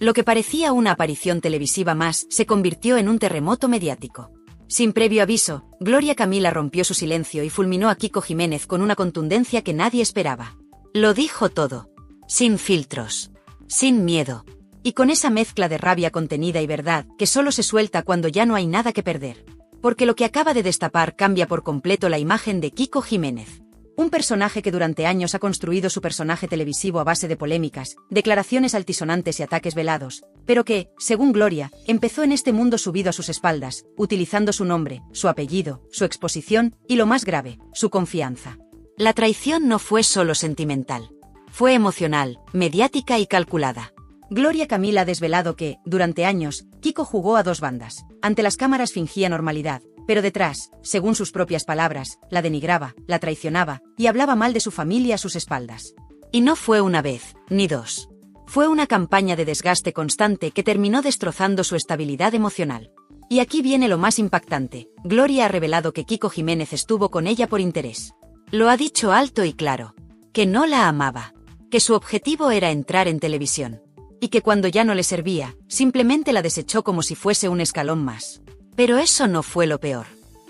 Lo que parecía una aparición televisiva más se convirtió en un terremoto mediático. Sin previo aviso, Gloria Camila rompió su silencio y fulminó a Kiko Jiménez con una contundencia que nadie esperaba. Lo dijo todo. Sin filtros. Sin miedo. Y con esa mezcla de rabia contenida y verdad que solo se suelta cuando ya no hay nada que perder. Porque lo que acaba de destapar cambia por completo la imagen de Kiko Jiménez. Un personaje que durante años ha construido su personaje televisivo a base de polémicas, declaraciones altisonantes y ataques velados, pero que, según Gloria, empezó en este mundo subido a sus espaldas, utilizando su nombre, su apellido, su exposición y, lo más grave, su confianza. La traición no fue solo sentimental. Fue emocional, mediática y calculada. Gloria Camila ha desvelado que, durante años, Kiko jugó a dos bandas. Ante las cámaras fingía normalidad, pero detrás, según sus propias palabras, la denigraba, la traicionaba y hablaba mal de su familia a sus espaldas. Y no fue una vez, ni dos. Fue una campaña de desgaste constante que terminó destrozando su estabilidad emocional. Y aquí viene lo más impactante. Gloria ha revelado que Kiko Jiménez estuvo con ella por interés. Lo ha dicho alto y claro. Que no la amaba. Que su objetivo era entrar en televisión. Y que cuando ya no le servía, simplemente la desechó como si fuese un escalón más. Pero eso no fue lo peor.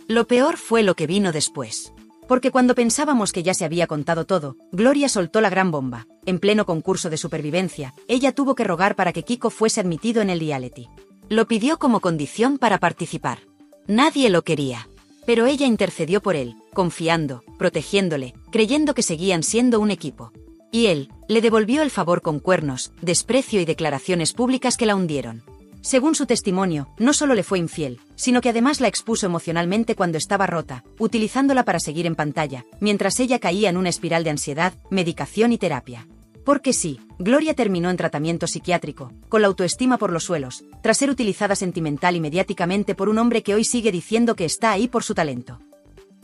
Lo peor fue lo que vino después. Porque cuando pensábamos que ya se había contado todo, Gloria soltó la gran bomba. En pleno concurso de supervivencia, ella tuvo que rogar para que Kiko fuese admitido en el reality. Lo pidió como condición para participar. Nadie lo quería. Pero ella intercedió por él, confiando, protegiéndole, creyendo que seguían siendo un equipo. Y él le devolvió el favor con cuernos, desprecio y declaraciones públicas que la hundieron. Según su testimonio, no solo le fue infiel, sino que además la expuso emocionalmente cuando estaba rota, utilizándola para seguir en pantalla, mientras ella caía en una espiral de ansiedad, medicación y terapia. Porque sí, Gloria terminó en tratamiento psiquiátrico, con la autoestima por los suelos, tras ser utilizada sentimental y mediáticamente por un hombre que hoy sigue diciendo que está ahí por su talento.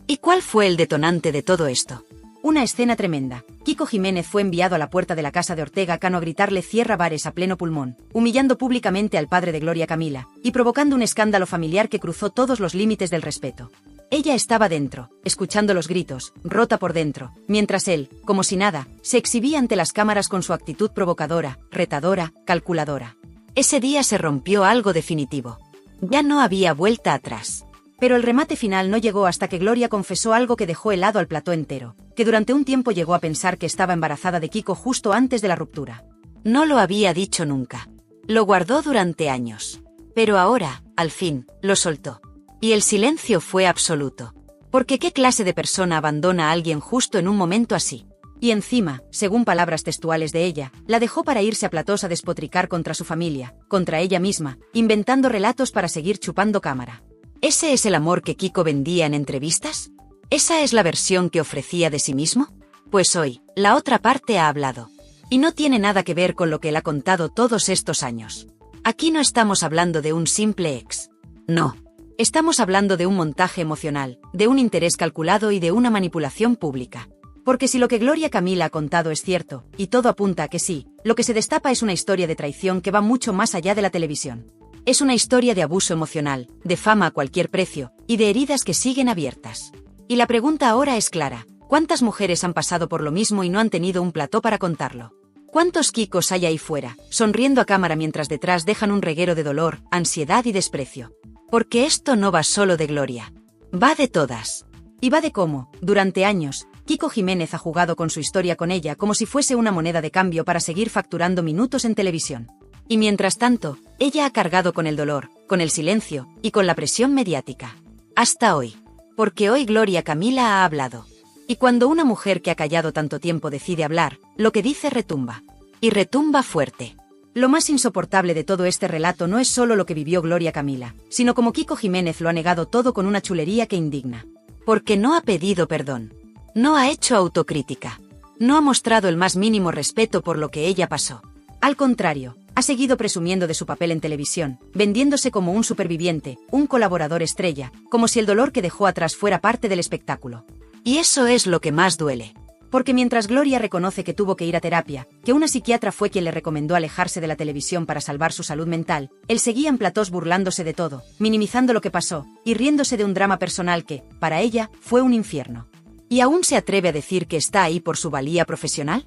¿Y cuál fue el detonante de todo esto? Una escena tremenda. Kiko Jiménez fue enviado a la puerta de la casa de Ortega Cano a gritarle "cierra bares" a pleno pulmón, humillando públicamente al padre de Gloria Camila, y provocando un escándalo familiar que cruzó todos los límites del respeto. Ella estaba dentro, escuchando los gritos, rota por dentro, mientras él, como si nada, se exhibía ante las cámaras con su actitud provocadora, retadora, calculadora. Ese día se rompió algo definitivo. Ya no había vuelta atrás. Pero el remate final no llegó hasta que Gloria confesó algo que dejó helado al plató entero, que durante un tiempo llegó a pensar que estaba embarazada de Kiko justo antes de la ruptura. No lo había dicho nunca. Lo guardó durante años. Pero ahora, al fin, lo soltó. Y el silencio fue absoluto. Porque ¿qué clase de persona abandona a alguien justo en un momento así? Y encima, según palabras textuales de ella, la dejó para irse a platós a despotricar contra su familia, contra ella misma, inventando relatos para seguir chupando cámara. ¿Ese es el amor que Kiko vendía en entrevistas? ¿Esa es la versión que ofrecía de sí mismo? Pues hoy, la otra parte ha hablado. Y no tiene nada que ver con lo que él ha contado todos estos años. Aquí no estamos hablando de un simple ex. No. Estamos hablando de un montaje emocional, de un interés calculado y de una manipulación pública. Porque si lo que Gloria Camila ha contado es cierto, y todo apunta a que sí, lo que se destapa es una historia de traición que va mucho más allá de la televisión. Es una historia de abuso emocional, de fama a cualquier precio, y de heridas que siguen abiertas. Y la pregunta ahora es clara: ¿cuántas mujeres han pasado por lo mismo y no han tenido un plató para contarlo? ¿Cuántos Kikos hay ahí fuera, sonriendo a cámara mientras detrás dejan un reguero de dolor, ansiedad y desprecio? Porque esto no va solo de Gloria. Va de todas. Y va de cómo, durante años, Kiko Jiménez ha jugado con su historia con ella como si fuese una moneda de cambio para seguir facturando minutos en televisión. Y mientras tanto, ella ha cargado con el dolor, con el silencio y con la presión mediática. Hasta hoy. Porque hoy Gloria Camila ha hablado. Y cuando una mujer que ha callado tanto tiempo decide hablar, lo que dice retumba. Y retumba fuerte. Lo más insoportable de todo este relato no es solo lo que vivió Gloria Camila, sino como Kiko Jiménez lo ha negado todo con una chulería que indigna. Porque no ha pedido perdón. No ha hecho autocrítica. No ha mostrado el más mínimo respeto por lo que ella pasó. Al contrario, ha seguido presumiendo de su papel en televisión, vendiéndose como un superviviente, un colaborador estrella, como si el dolor que dejó atrás fuera parte del espectáculo. Y eso es lo que más duele. Porque mientras Gloria reconoce que tuvo que ir a terapia, que una psiquiatra fue quien le recomendó alejarse de la televisión para salvar su salud mental, él seguía en platós burlándose de todo, minimizando lo que pasó, y riéndose de un drama personal que, para ella, fue un infierno. ¿Y aún se atreve a decir que está ahí por su valía profesional?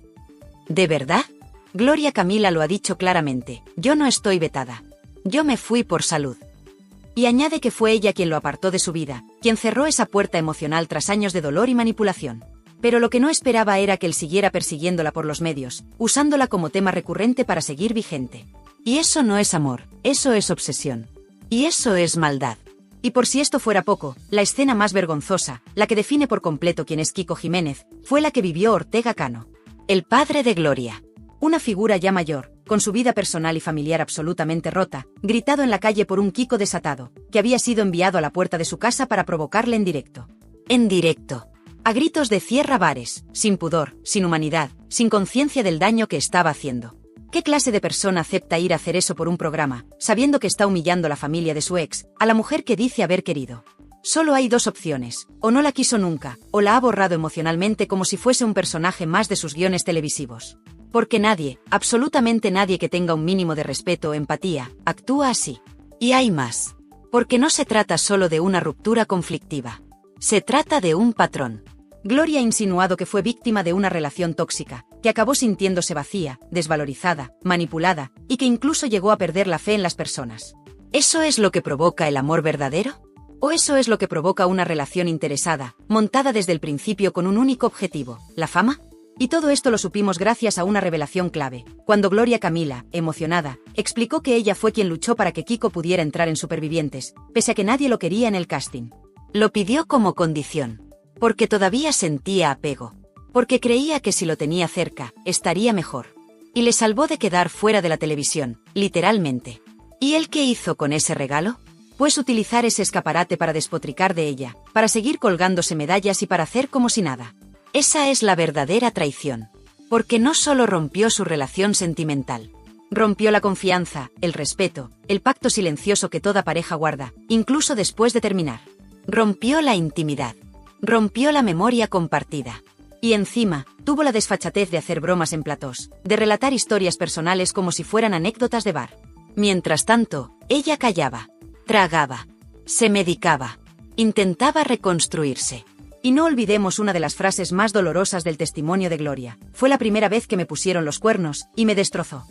¿De verdad? Gloria Camila lo ha dicho claramente, yo no estoy vetada. Yo me fui por salud. Y añade que fue ella quien lo apartó de su vida, quien cerró esa puerta emocional tras años de dolor y manipulación. Pero lo que no esperaba era que él siguiera persiguiéndola por los medios, usándola como tema recurrente para seguir vigente. Y eso no es amor, eso es obsesión. Y eso es maldad. Y por si esto fuera poco, la escena más vergonzosa, la que define por completo quién es Kiko Jiménez, fue la que vivió Ortega Cano. El padre de Gloria. Una figura ya mayor, con su vida personal y familiar absolutamente rota, gritado en la calle por un Kiko desatado, que había sido enviado a la puerta de su casa para provocarle en directo. En directo. A gritos de cierra bares, sin pudor, sin humanidad, sin conciencia del daño que estaba haciendo. ¿Qué clase de persona acepta ir a hacer eso por un programa, sabiendo que está humillando a la familia de su ex, a la mujer que dice haber querido? Solo hay dos opciones, o no la quiso nunca, o la ha borrado emocionalmente como si fuese un personaje más de sus guiones televisivos. Porque nadie, absolutamente nadie que tenga un mínimo de respeto o empatía, actúa así. Y hay más. Porque no se trata solo de una ruptura conflictiva. Se trata de un patrón. Gloria ha insinuado que fue víctima de una relación tóxica, que acabó sintiéndose vacía, desvalorizada, manipulada, y que incluso llegó a perder la fe en las personas. ¿Eso es lo que provoca el amor verdadero? ¿O eso es lo que provoca una relación interesada, montada desde el principio con un único objetivo, la fama? Y todo esto lo supimos gracias a una revelación clave, cuando Gloria Camila, emocionada, explicó que ella fue quien luchó para que Kiko pudiera entrar en Supervivientes, pese a que nadie lo quería en el casting. Lo pidió como condición. Porque todavía sentía apego. Porque creía que si lo tenía cerca, estaría mejor. Y le salvó de quedar fuera de la televisión, literalmente. ¿Y él qué hizo con ese regalo? Pues utilizar ese escaparate para despotricar de ella, para seguir colgándose medallas y para hacer como si nada. Esa es la verdadera traición. Porque no solo rompió su relación sentimental. Rompió la confianza, el respeto, el pacto silencioso que toda pareja guarda, incluso después de terminar. Rompió la intimidad. Rompió la memoria compartida. Y encima, tuvo la desfachatez de hacer bromas en platós, de relatar historias personales como si fueran anécdotas de bar. Mientras tanto, ella callaba, tragaba, se medicaba, intentaba reconstruirse. Y no olvidemos una de las frases más dolorosas del testimonio de Gloria. Fue la primera vez que me pusieron los cuernos, y me destrozó.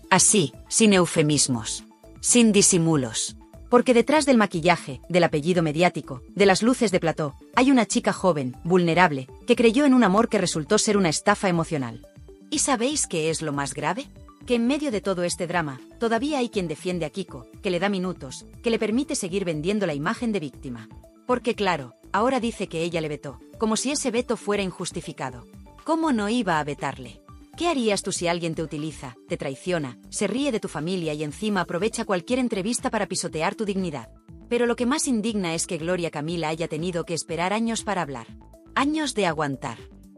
Así, sin eufemismos, sin disimulos. Porque detrás del maquillaje, del apellido mediático, de las luces de plató, hay una chica joven, vulnerable, que creyó en un amor que resultó ser una estafa emocional. ¿Y sabéis qué es lo más grave? Que en medio de todo este drama, todavía hay quien defiende a Kiko, que le da minutos, que le permite seguir vendiendo la imagen de víctima. Porque claro, ahora dice que ella le vetó, como si ese veto fuera injustificado. ¿Cómo no iba a vetarle? ¿Qué harías tú si alguien te utiliza, te traiciona, se ríe de tu familia y encima aprovecha cualquier entrevista para pisotear tu dignidad? Pero lo que más indigna es que Gloria Camila haya tenido que esperar años para hablar. Años de aguantar.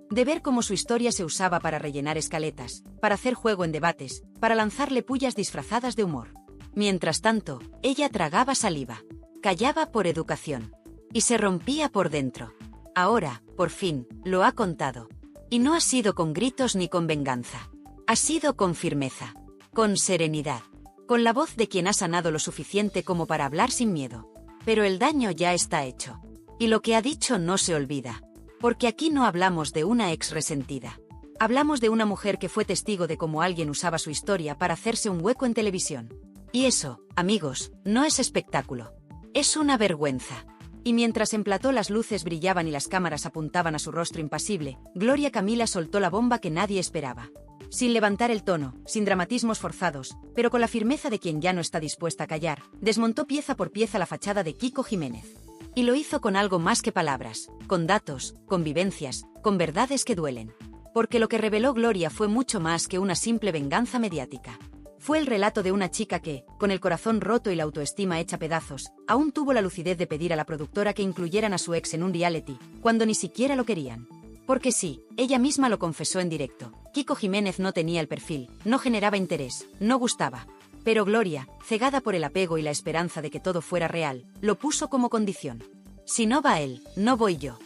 De ver cómo su historia se usaba para rellenar escaletas, para hacer juego en debates, para lanzarle pullas disfrazadas de humor. Mientras tanto, ella tragaba saliva. Callaba por educación. Y se rompía por dentro. Ahora, por fin, lo ha contado. Y no ha sido con gritos ni con venganza. Ha sido con firmeza, con serenidad, con la voz de quien ha sanado lo suficiente como para hablar sin miedo. Pero el daño ya está hecho. Y lo que ha dicho no se olvida. Porque aquí no hablamos de una ex resentida. Hablamos de una mujer que fue testigo de cómo alguien usaba su historia para hacerse un hueco en televisión. Y eso, amigos, no es espectáculo. Es una vergüenza. Y mientras en plató las luces brillaban y las cámaras apuntaban a su rostro impasible, Gloria Camila soltó la bomba que nadie esperaba. Sin levantar el tono, sin dramatismos forzados, pero con la firmeza de quien ya no está dispuesta a callar, desmontó pieza por pieza la fachada de Kiko Jiménez. Y lo hizo con algo más que palabras, con datos, con vivencias, con verdades que duelen. Porque lo que reveló Gloria fue mucho más que una simple venganza mediática. Fue el relato de una chica que, con el corazón roto y la autoestima hecha pedazos, aún tuvo la lucidez de pedir a la productora que incluyeran a su ex en un reality, cuando ni siquiera lo querían. Porque sí, ella misma lo confesó en directo, Kiko Jiménez no tenía el perfil, no generaba interés, no gustaba. Pero Gloria, cegada por el apego y la esperanza de que todo fuera real, lo puso como condición. Si no va él, no voy yo.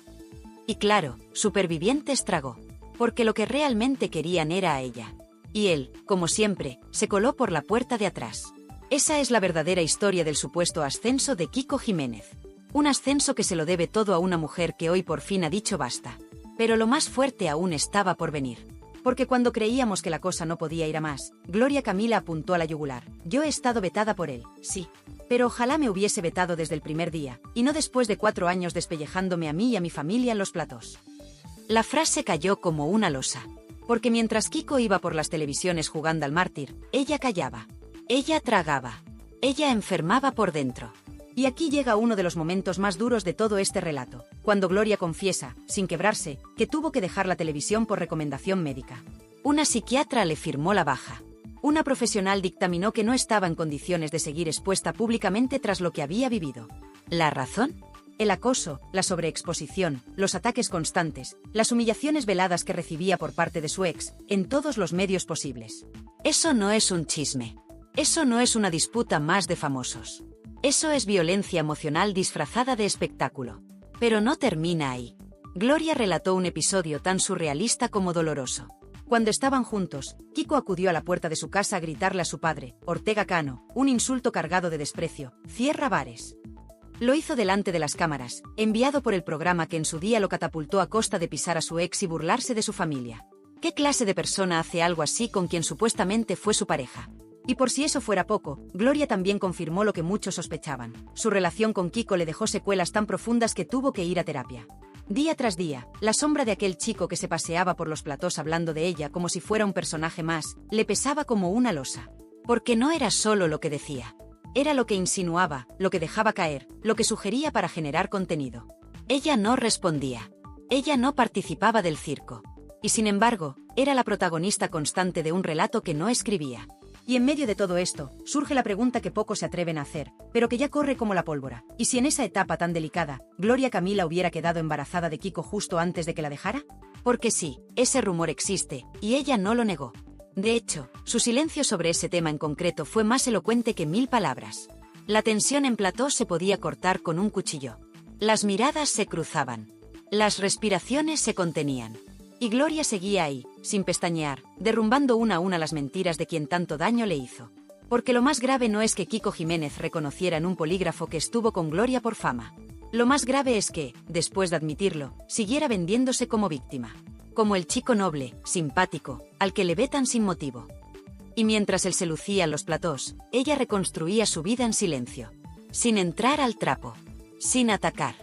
Y claro, Supervivientes tragó. Porque lo que realmente querían era a ella. Y él, como siempre, se coló por la puerta de atrás. Esa es la verdadera historia del supuesto ascenso de Kiko Jiménez. Un ascenso que se lo debe todo a una mujer que hoy por fin ha dicho basta. Pero lo más fuerte aún estaba por venir. Porque cuando creíamos que la cosa no podía ir a más, Gloria Camila apuntó a la yugular. Yo he estado vetada por él, sí. Pero ojalá me hubiese vetado desde el primer día, y no después de 4 años despellejándome a mí y a mi familia en los platós. La frase cayó como una losa. Porque mientras Kiko iba por las televisiones jugando al mártir, ella callaba. Ella tragaba. Ella enfermaba por dentro. Y aquí llega uno de los momentos más duros de todo este relato, cuando Gloria confiesa, sin quebrarse, que tuvo que dejar la televisión por recomendación médica. Una psiquiatra le firmó la baja. Una profesional dictaminó que no estaba en condiciones de seguir expuesta públicamente tras lo que había vivido. ¿La razón? El acoso, la sobreexposición, los ataques constantes, las humillaciones veladas que recibía por parte de su ex, en todos los medios posibles. Eso no es un chisme. Eso no es una disputa más de famosos. Eso es violencia emocional disfrazada de espectáculo. Pero no termina ahí. Gloria relató un episodio tan surrealista como doloroso. Cuando estaban juntos, Kiko acudió a la puerta de su casa a gritarle a su padre, Ortega Cano, un insulto cargado de desprecio: «Cierra bares». Lo hizo delante de las cámaras, enviado por el programa que en su día lo catapultó a costa de pisar a su ex y burlarse de su familia. ¿Qué clase de persona hace algo así con quien supuestamente fue su pareja? Y por si eso fuera poco, Gloria también confirmó lo que muchos sospechaban. Su relación con Kiko le dejó secuelas tan profundas que tuvo que ir a terapia. Día tras día, la sombra de aquel chico que se paseaba por los platós hablando de ella como si fuera un personaje más, le pesaba como una losa. Porque no era solo lo que decía. Era lo que insinuaba, lo que dejaba caer, lo que sugería para generar contenido. Ella no respondía. Ella no participaba del circo. Y sin embargo, era la protagonista constante de un relato que no escribía. Y en medio de todo esto, surge la pregunta que pocos se atreven a hacer, pero que ya corre como la pólvora. ¿Y si en esa etapa tan delicada, Gloria Camila hubiera quedado embarazada de Kiko justo antes de que la dejara? Porque sí, ese rumor existe, y ella no lo negó. De hecho, su silencio sobre ese tema en concreto fue más elocuente que 1000 palabras. La tensión en plató se podía cortar con un cuchillo. Las miradas se cruzaban. Las respiraciones se contenían. Y Gloria seguía ahí, sin pestañear, derrumbando una a una las mentiras de quien tanto daño le hizo. Porque lo más grave no es que Kiko Jiménez reconociera en un polígrafo que estuvo con Gloria por fama. Lo más grave es que, después de admitirlo, siguiera vendiéndose como víctima. Como el chico noble, simpático, al que le vetan sin motivo. Y mientras él se lucía en los platós, ella reconstruía su vida en silencio. Sin entrar al trapo. Sin atacar.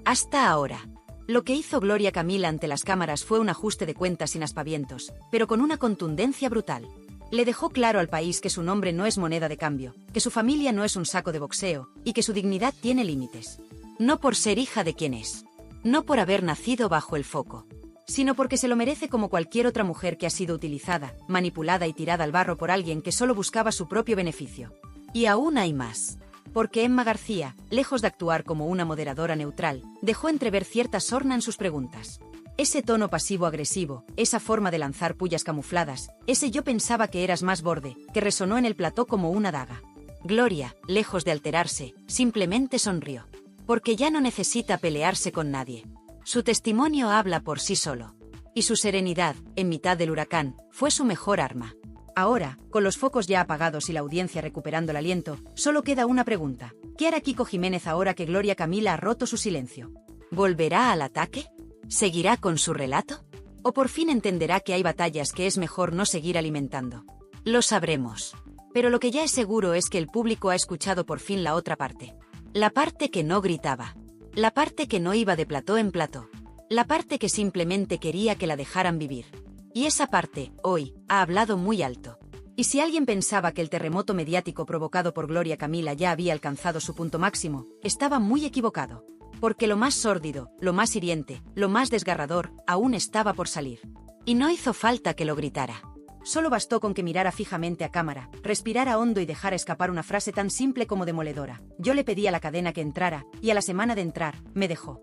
Hasta ahora. Lo que hizo Gloria Camila ante las cámaras fue un ajuste de cuentas sin aspavientos, pero con una contundencia brutal. Le dejó claro al país que su nombre no es moneda de cambio, que su familia no es un saco de boxeo, y que su dignidad tiene límites. No por ser hija de quien es. No por haber nacido bajo el foco. Sino porque se lo merece como cualquier otra mujer que ha sido utilizada, manipulada y tirada al barro por alguien que solo buscaba su propio beneficio. Y aún hay más. Porque Emma García, lejos de actuar como una moderadora neutral, dejó entrever cierta sorna en sus preguntas. Ese tono pasivo-agresivo, esa forma de lanzar pullas camufladas, ese «yo pensaba que eras más borde», que resonó en el plató como una daga. Gloria, lejos de alterarse, simplemente sonrió. Porque ya no necesita pelearse con nadie. Su testimonio habla por sí solo. Y su serenidad, en mitad del huracán, fue su mejor arma. Ahora, con los focos ya apagados y la audiencia recuperando el aliento, solo queda una pregunta. ¿Qué hará Kiko Jiménez ahora que Gloria Camila ha roto su silencio? ¿Volverá al ataque? ¿Seguirá con su relato? ¿O por fin entenderá que hay batallas que es mejor no seguir alimentando? Lo sabremos. Pero lo que ya es seguro es que el público ha escuchado por fin la otra parte. La parte que no gritaba. La parte que no iba de plató en plató. La parte que simplemente quería que la dejaran vivir. Y esa parte, hoy, ha hablado muy alto. Y si alguien pensaba que el terremoto mediático provocado por Gloria Camila ya había alcanzado su punto máximo, estaba muy equivocado. Porque lo más sórdido, lo más hiriente, lo más desgarrador, aún estaba por salir. Y no hizo falta que lo gritara. Solo bastó con que mirara fijamente a cámara, respirara hondo y dejara escapar una frase tan simple como demoledora. Yo le pedí a la cadena que entrara, y a la semana de entrar, me dejó.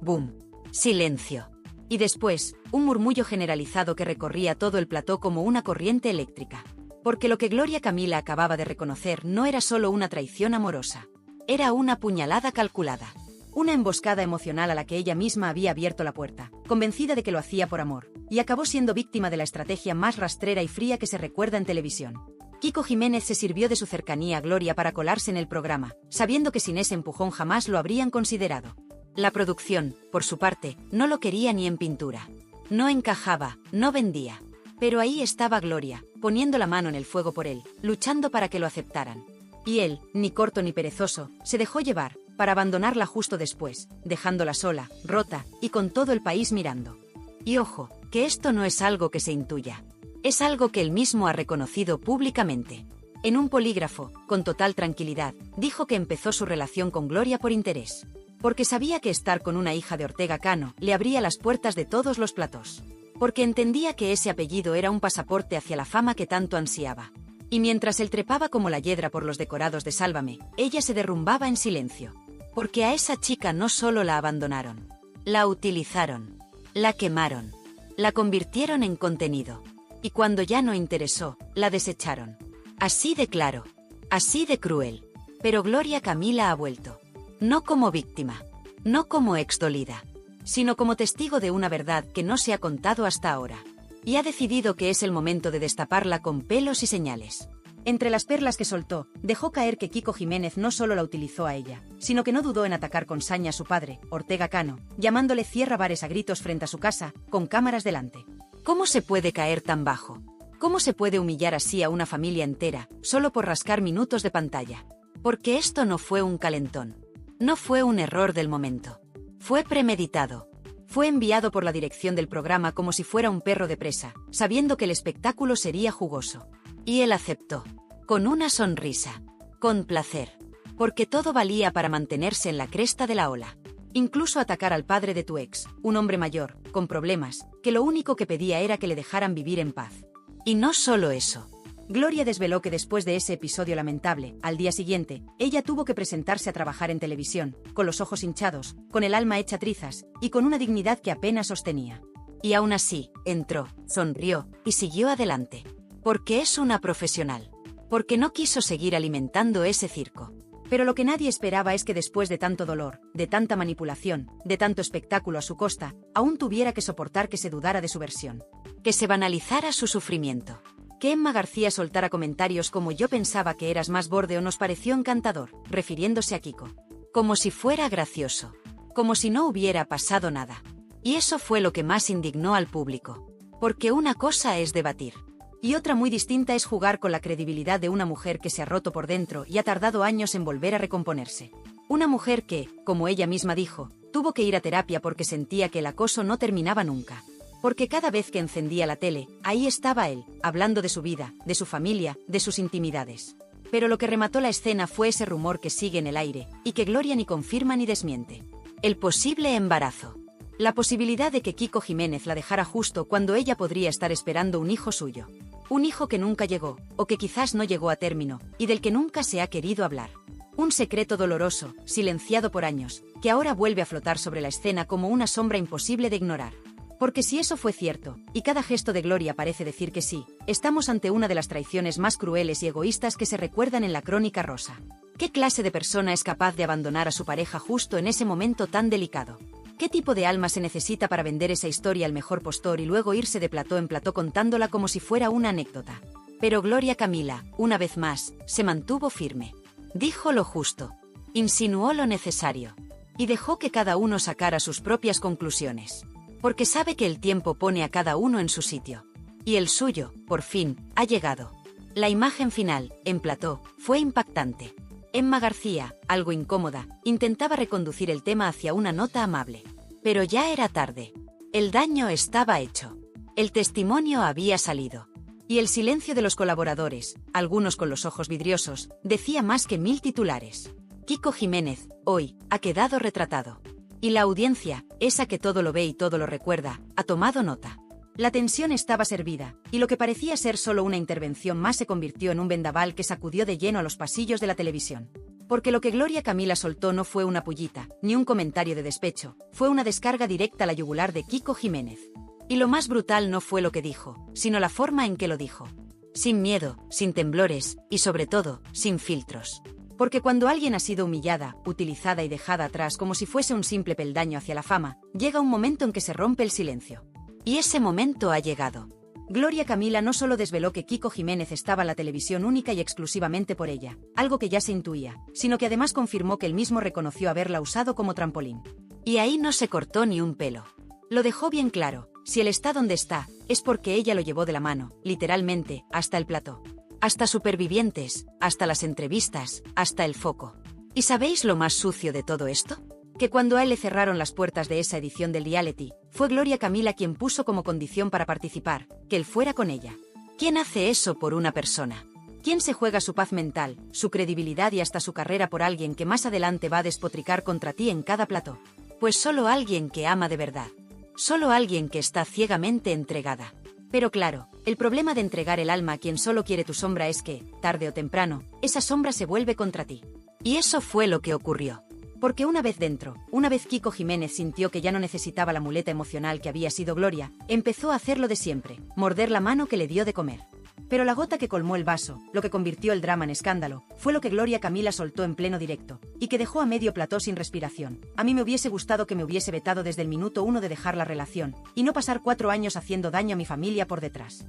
¡Bum! Silencio. Y después, un murmullo generalizado que recorría todo el plató como una corriente eléctrica. Porque lo que Gloria Camila acababa de reconocer no era solo una traición amorosa. Era una puñalada calculada. Una emboscada emocional a la que ella misma había abierto la puerta, convencida de que lo hacía por amor, y acabó siendo víctima de la estrategia más rastrera y fría que se recuerda en televisión. Kiko Jiménez se sirvió de su cercanía a Gloria para colarse en el programa, sabiendo que sin ese empujón jamás lo habrían considerado. La producción, por su parte, no lo quería ni en pintura. No encajaba, no vendía. Pero ahí estaba Gloria, poniendo la mano en el fuego por él, luchando para que lo aceptaran. Y él, ni corto ni perezoso, se dejó llevar, para abandonarla justo después, dejándola sola, rota, y con todo el país mirando. Y ojo, que esto no es algo que se intuya. Es algo que él mismo ha reconocido públicamente. En un polígrafo, con total tranquilidad, dijo que empezó su relación con Gloria por interés. Porque sabía que estar con una hija de Ortega Cano le abría las puertas de todos los platós. Porque entendía que ese apellido era un pasaporte hacia la fama que tanto ansiaba. Y mientras él trepaba como la hiedra por los decorados de Sálvame, ella se derrumbaba en silencio. Porque a esa chica no solo la abandonaron, la utilizaron, la quemaron, la convirtieron en contenido. Y cuando ya no interesó, la desecharon. Así de claro, así de cruel. Pero Gloria Camila ha vuelto. No como víctima, no como exdolida, sino como testigo de una verdad que no se ha contado hasta ahora. Y ha decidido que es el momento de destaparla con pelos y señales. Entre las perlas que soltó, dejó caer que Kiko Jiménez no solo la utilizó a ella, sino que no dudó en atacar con saña a su padre, Ortega Cano, llamándole cierra bares a gritos frente a su casa, con cámaras delante. ¿Cómo se puede caer tan bajo? ¿Cómo se puede humillar así a una familia entera, solo por rascar minutos de pantalla? Porque esto no fue un calentón. No fue un error del momento. Fue premeditado. Fue enviado por la dirección del programa como si fuera un perro de presa, sabiendo que el espectáculo sería jugoso. Y él aceptó. Con una sonrisa. Con placer. Porque todo valía para mantenerse en la cresta de la ola. Incluso atacar al padre de tu ex, un hombre mayor, con problemas, que lo único que pedía era que le dejaran vivir en paz. Y no solo eso. Gloria desveló que después de ese episodio lamentable, al día siguiente, ella tuvo que presentarse a trabajar en televisión, con los ojos hinchados, con el alma hecha trizas, y con una dignidad que apenas sostenía. Y aún así, entró, sonrió, y siguió adelante. Porque es una profesional. Porque no quiso seguir alimentando ese circo. Pero lo que nadie esperaba es que después de tanto dolor, de tanta manipulación, de tanto espectáculo a su costa, aún tuviera que soportar que se dudara de su versión. Que se banalizara su sufrimiento. Que Emma García soltara comentarios como yo pensaba que eras más borde o nos pareció encantador, refiriéndose a Kiko. Como si fuera gracioso. Como si no hubiera pasado nada. Y eso fue lo que más indignó al público. Porque una cosa es debatir. Y otra muy distinta es jugar con la credibilidad de una mujer que se ha roto por dentro y ha tardado años en volver a recomponerse. Una mujer que, como ella misma dijo, tuvo que ir a terapia porque sentía que el acoso no terminaba nunca. Porque cada vez que encendía la tele, ahí estaba él, hablando de su vida, de su familia, de sus intimidades. Pero lo que remató la escena fue ese rumor que sigue en el aire, y que Gloria ni confirma ni desmiente. El posible embarazo. La posibilidad de que Kiko Jiménez la dejara justo cuando ella podría estar esperando un hijo suyo. Un hijo que nunca llegó, o que quizás no llegó a término, y del que nunca se ha querido hablar. Un secreto doloroso, silenciado por años, que ahora vuelve a flotar sobre la escena como una sombra imposible de ignorar. Porque si eso fue cierto, y cada gesto de Gloria parece decir que sí, estamos ante una de las traiciones más crueles y egoístas que se recuerdan en la Crónica Rosa. ¿Qué clase de persona es capaz de abandonar a su pareja justo en ese momento tan delicado? ¿Qué tipo de alma se necesita para vender esa historia al mejor postor y luego irse de plató en plató contándola como si fuera una anécdota? Pero Gloria Camila, una vez más, se mantuvo firme. Dijo lo justo. Insinuó lo necesario. Y dejó que cada uno sacara sus propias conclusiones. Porque sabe que el tiempo pone a cada uno en su sitio. Y el suyo, por fin, ha llegado. La imagen final, en plató, fue impactante. Emma García, algo incómoda, intentaba reconducir el tema hacia una nota amable. Pero ya era tarde. El daño estaba hecho. El testimonio había salido. Y el silencio de los colaboradores, algunos con los ojos vidriosos, decía más que 1000 titulares. Kiko Jiménez, hoy, ha quedado retratado. Y la audiencia, esa que todo lo ve y todo lo recuerda, ha tomado nota. La tensión estaba servida, y lo que parecía ser solo una intervención más se convirtió en un vendaval que sacudió de lleno a los pasillos de la televisión. Porque lo que Gloria Camila soltó no fue una pullita, ni un comentario de despecho, fue una descarga directa a la yugular de Kiko Jiménez. Y lo más brutal no fue lo que dijo, sino la forma en que lo dijo. Sin miedo, sin temblores, y sobre todo, sin filtros. Porque cuando alguien ha sido humillada, utilizada y dejada atrás como si fuese un simple peldaño hacia la fama, llega un momento en que se rompe el silencio. Y ese momento ha llegado. Gloria Camila no solo desveló que Kiko Jiménez estaba en la televisión única y exclusivamente por ella, algo que ya se intuía, sino que además confirmó que él mismo reconoció haberla usado como trampolín. Y ahí no se cortó ni un pelo. Lo dejó bien claro, Si él está donde está, es porque ella lo llevó de la mano, literalmente, hasta el plató. Hasta Supervivientes, hasta las entrevistas, hasta el foco. ¿Y sabéis lo más sucio de todo esto? Que cuando a él le cerraron las puertas de esa edición del reality, fue Gloria Camila quien puso como condición para participar, que él fuera con ella. ¿Quién hace eso por una persona? ¿Quién se juega su paz mental, su credibilidad y hasta su carrera por alguien que más adelante va a despotricar contra ti en cada plató? Pues solo alguien que ama de verdad. Solo alguien que está ciegamente entregada. Pero claro, el problema de entregar el alma a quien solo quiere tu sombra es que, tarde o temprano, esa sombra se vuelve contra ti. Y eso fue lo que ocurrió. Porque una vez dentro, una vez Kiko Jiménez sintió que ya no necesitaba la muleta emocional que había sido Gloria, empezó a hacer lo de siempre, morder la mano que le dio de comer. Pero la gota que colmó el vaso, lo que convirtió el drama en escándalo, fue lo que Gloria Camila soltó en pleno directo, y que dejó a medio plató sin respiración. A mí me hubiese gustado que me hubiese vetado desde el minuto 1 de dejar la relación, y no pasar 4 años haciendo daño a mi familia por detrás.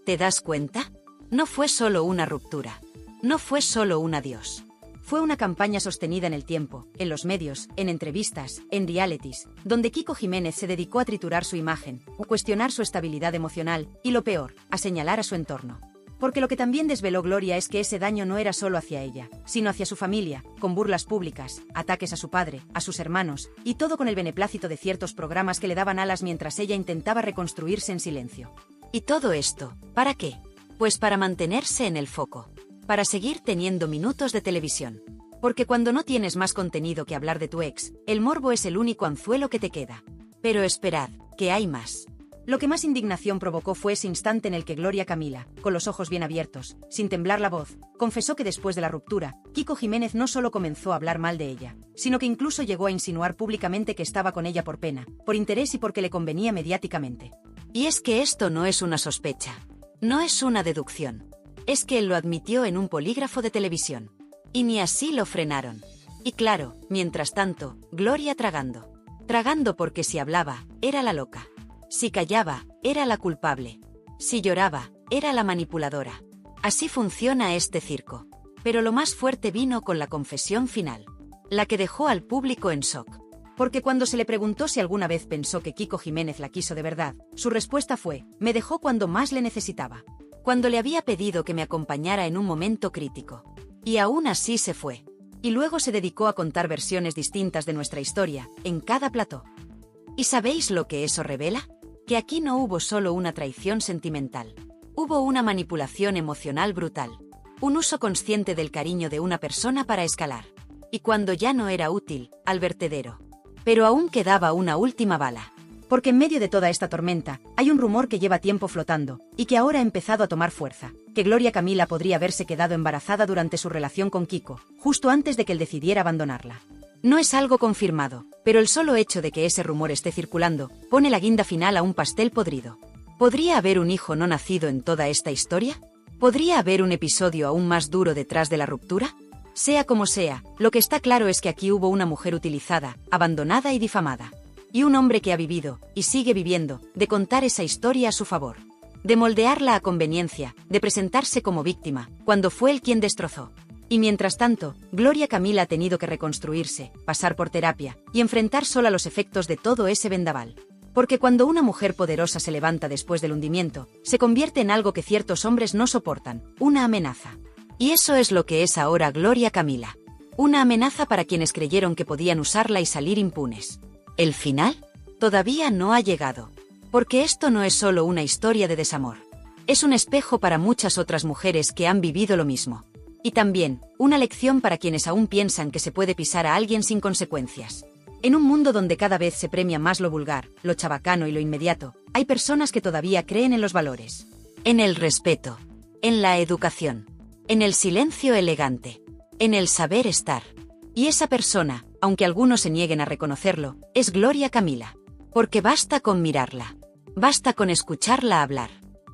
¿Te das cuenta? No fue solo una ruptura. No fue solo un adiós. Fue una campaña sostenida en el tiempo, en los medios, en entrevistas, en realities, donde Kiko Jiménez se dedicó a triturar su imagen, a cuestionar su estabilidad emocional, y lo peor, a señalar a su entorno. Porque lo que también desveló Gloria es que ese daño no era solo hacia ella, sino hacia su familia, con burlas públicas, ataques a su padre, a sus hermanos, y todo con el beneplácito de ciertos programas que le daban alas mientras ella intentaba reconstruirse en silencio. ¿Y todo esto, para qué? Pues para mantenerse en el foco. Para seguir teniendo minutos de televisión. Porque cuando no tienes más contenido que hablar de tu ex, el morbo es el único anzuelo que te queda. Pero esperad, que hay más. Lo que más indignación provocó fue ese instante en el que Gloria Camila, con los ojos bien abiertos, sin temblar la voz, confesó que después de la ruptura, Kiko Jiménez no solo comenzó a hablar mal de ella, sino que incluso llegó a insinuar públicamente que estaba con ella por pena, por interés y porque le convenía mediáticamente. Y es que esto no es una sospecha. No es una deducción. Es que él lo admitió en un polígrafo de televisión. Y ni así lo frenaron. Y claro, mientras tanto, Gloria tragando. Tragando porque si hablaba, era la loca. Si callaba, era la culpable. Si lloraba, era la manipuladora. Así funciona este circo. Pero lo más fuerte vino con la confesión final. La que dejó al público en shock. Porque cuando se le preguntó si alguna vez pensó que Kiko Jiménez la quiso de verdad, su respuesta fue, me dejó cuando más le necesitaba. Cuando le había pedido que me acompañara en un momento crítico. Y aún así se fue. Y luego se dedicó a contar versiones distintas de nuestra historia, en cada plató. ¿Y sabéis lo que eso revela? Que aquí no hubo solo una traición sentimental. Hubo una manipulación emocional brutal. Un uso consciente del cariño de una persona para escalar. Y cuando ya no era útil, al vertedero. Pero aún quedaba una última bala. Porque en medio de toda esta tormenta, hay un rumor que lleva tiempo flotando, y que ahora ha empezado a tomar fuerza, que Gloria Camila podría haberse quedado embarazada durante su relación con Kiko, justo antes de que él decidiera abandonarla. No es algo confirmado, pero el solo hecho de que ese rumor esté circulando, pone la guinda final a un pastel podrido. ¿Podría haber un hijo no nacido en toda esta historia? ¿Podría haber un episodio aún más duro detrás de la ruptura? Sea como sea, lo que está claro es que aquí hubo una mujer utilizada, abandonada y difamada. Y un hombre que ha vivido, y sigue viviendo, de contar esa historia a su favor. De moldearla a conveniencia, de presentarse como víctima, cuando fue él quien destrozó. Y mientras tanto, Gloria Camila ha tenido que reconstruirse, pasar por terapia, y enfrentar sola los efectos de todo ese vendaval. Porque cuando una mujer poderosa se levanta después del hundimiento, se convierte en algo que ciertos hombres no soportan, una amenaza. Y eso es lo que es ahora Gloria Camila. Una amenaza para quienes creyeron que podían usarla y salir impunes. ¿El final? Todavía no ha llegado. Porque esto no es solo una historia de desamor. Es un espejo para muchas otras mujeres que han vivido lo mismo. Y también, una lección para quienes aún piensan que se puede pisar a alguien sin consecuencias. En un mundo donde cada vez se premia más lo vulgar, lo chabacano y lo inmediato, hay personas que todavía creen en los valores. En el respeto. En la educación. En el silencio elegante. En el saber estar. Y esa persona, aunque algunos se nieguen a reconocerlo, es Gloria Camila. Porque basta con mirarla. Basta con escucharla hablar.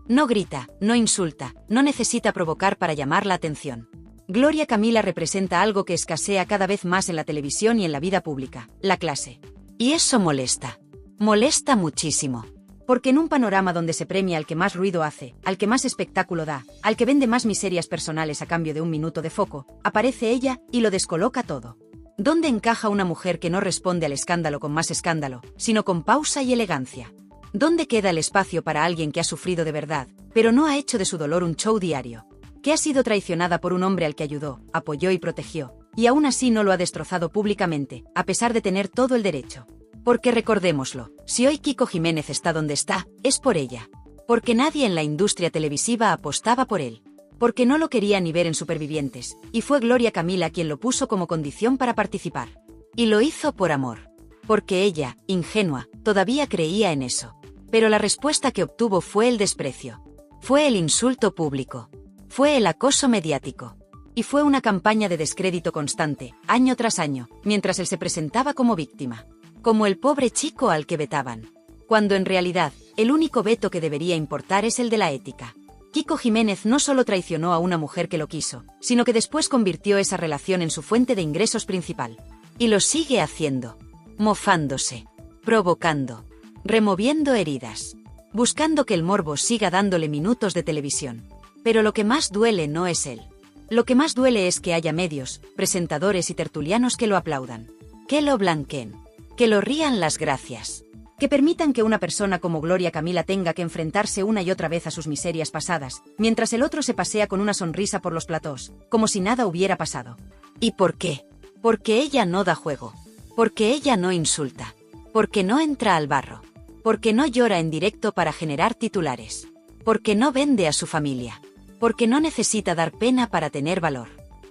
No grita, no insulta, no necesita provocar para llamar la atención. Gloria Camila representa algo que escasea cada vez más en la televisión y en la vida pública, la clase. Y eso molesta. Molesta muchísimo. Porque en un panorama donde se premia al que más ruido hace, al que más espectáculo da, al que vende más miserias personales a cambio de un minuto de foco, aparece ella y lo descoloca todo. ¿Dónde encaja una mujer que no responde al escándalo con más escándalo, sino con pausa y elegancia? ¿Dónde queda el espacio para alguien que ha sufrido de verdad, pero no ha hecho de su dolor un show diario? Que ha sido traicionada por un hombre al que ayudó, apoyó y protegió, y aún así no lo ha destrozado públicamente, a pesar de tener todo el derecho. Porque recordémoslo, si hoy Kiko Jiménez está donde está, es por ella. Porque nadie en la industria televisiva apostaba por él. Porque no lo quería ni ver en Supervivientes, y fue Gloria Camila quien lo puso como condición para participar. Y lo hizo por amor. Porque ella, ingenua, todavía creía en eso. Pero la respuesta que obtuvo fue el desprecio. Fue el insulto público. Fue el acoso mediático. Y fue una campaña de descrédito constante, año tras año, mientras él se presentaba como víctima. Como el pobre chico al que vetaban. Cuando en realidad, el único veto que debería importar es el de la ética. Kiko Jiménez no solo traicionó a una mujer que lo quiso, sino que después convirtió esa relación en su fuente de ingresos principal. Y lo sigue haciendo. Mofándose. Provocando. Removiendo heridas. Buscando que el morbo siga dándole minutos de televisión. Pero lo que más duele no es él. Lo que más duele es que haya medios, presentadores y tertulianos que lo aplaudan. Que lo blanqueen. Que lo rían las gracias. Que permitan que una persona como Gloria Camila tenga que enfrentarse una y otra vez a sus miserias pasadas, mientras el otro se pasea con una sonrisa por los platós, como si nada hubiera pasado. ¿Y por qué? Porque ella no da juego. Porque ella no insulta. Porque no entra al barro. Porque no llora en directo para generar titulares. Porque no vende a su familia. Porque no necesita dar pena para tener valor.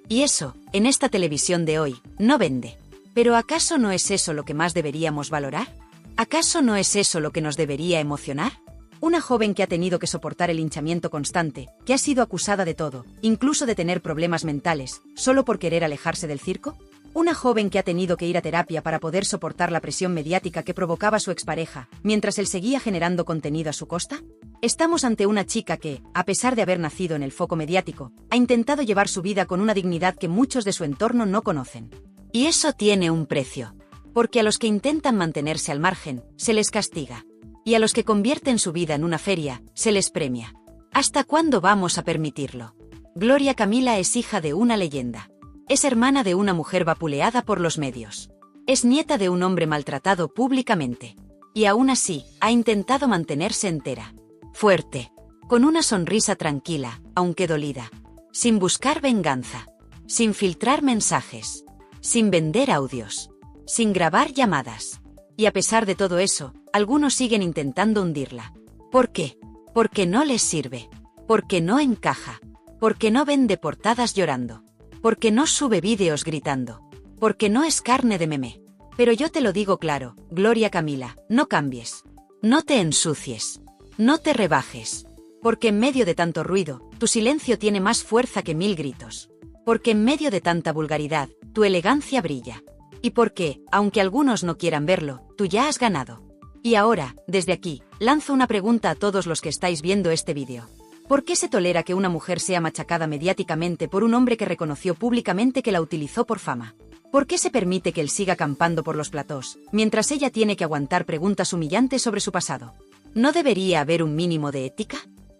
Y eso, en esta televisión de hoy, no vende. ¿Pero acaso no es eso lo que más deberíamos valorar? ¿Acaso no es eso lo que nos debería emocionar? Una joven que ha tenido que soportar el linchamiento constante, que ha sido acusada de todo, incluso de tener problemas mentales, solo por querer alejarse del circo. Una joven que ha tenido que ir a terapia para poder soportar la presión mediática que provocaba su expareja, mientras él seguía generando contenido a su costa. Estamos ante una chica que, a pesar de haber nacido en el foco mediático, ha intentado llevar su vida con una dignidad que muchos de su entorno no conocen. Y eso tiene un precio. Porque a los que intentan mantenerse al margen, se les castiga. Y a los que convierten su vida en una feria, se les premia. ¿Hasta cuándo vamos a permitirlo? Gloria Camila es hija de una leyenda. Es hermana de una mujer vapuleada por los medios. Es nieta de un hombre maltratado públicamente. Y aún así, ha intentado mantenerse entera. Fuerte. Con una sonrisa tranquila, aunque dolida. Sin buscar venganza. Sin filtrar mensajes. Sin vender audios. Sin grabar llamadas. Y a pesar de todo eso, algunos siguen intentando hundirla. ¿Por qué? Porque no les sirve. Porque no encaja. Porque no vende portadas llorando. Porque no sube vídeos gritando. Porque no es carne de meme. Pero yo te lo digo claro, Gloria Camila, no cambies. No te ensucies. No te rebajes. Porque en medio de tanto ruido, tu silencio tiene más fuerza que 1000 gritos. Porque en medio de tanta vulgaridad, tu elegancia brilla. Y porque, aunque algunos no quieran verlo, tú ya has ganado. Y ahora, desde aquí, lanzo una pregunta a todos los que estáis viendo este vídeo. ¿Por qué se tolera que una mujer sea machacada mediáticamente por un hombre que reconoció públicamente que la utilizó por fama? ¿Por qué se permite que él siga campando por los platós, mientras ella tiene que aguantar preguntas humillantes sobre su pasado? ¿No debería haber un mínimo de ética?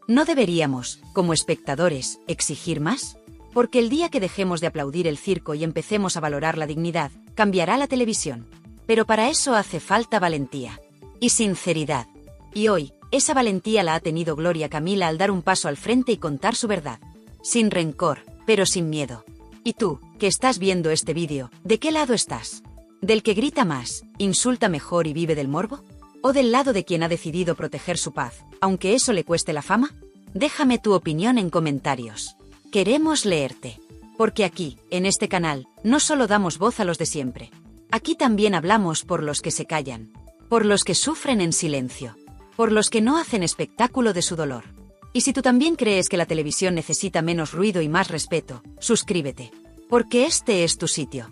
¿No deberíamos, como espectadores, exigir más? Porque el día que dejemos de aplaudir el circo y empecemos a valorar la dignidad, cambiará la televisión. Pero para eso hace falta valentía. Y sinceridad. Y hoy, esa valentía la ha tenido Gloria Camila al dar un paso al frente y contar su verdad. Sin rencor, pero sin miedo. ¿Y tú, que estás viendo este vídeo, de qué lado estás? ¿Del que grita más, insulta mejor y vive del morbo? ¿O del lado de quien ha decidido proteger su paz, aunque eso le cueste la fama? Déjame tu opinión en comentarios. Queremos leerte. Porque aquí, en este canal, no solo damos voz a los de siempre. Aquí también hablamos por los que se callan. Por los que sufren en silencio. Por los que no hacen espectáculo de su dolor. Y si tú también crees que la televisión necesita menos ruido y más respeto, suscríbete. Porque este es tu sitio.